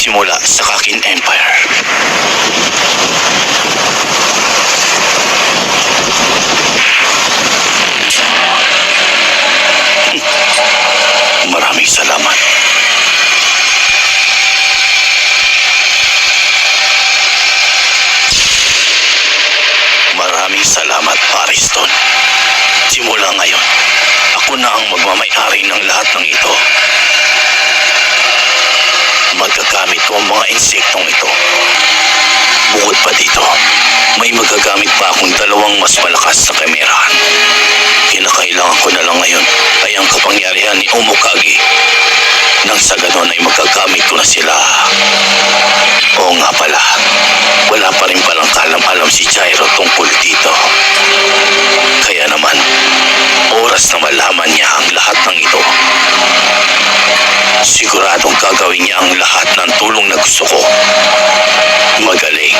nagsimula sa Kakin Empire. Maraming salamat. Maraming salamat, Ariston. Simula ngayon, ako na ang magmamay-ari ng lahat ng ito. Magagamit ko ang mga insektong ito. Bukod pa dito, may magagamit pa akong dalawang mas malakas na kamerahan. Kinakailangan ko na lang ngayon ay ang kapangyarihan ni Omokage. Nang sa ganon ay magagamit ko na sila. Oo nga pala, wala pa rin palang kalam-alam si Gyro tungkol dito. Kaya naman, oras na malaman niya ang lahat ng ito. Siguradong gagawin niya ang lahat ng tulong na gusto ko. Magaling.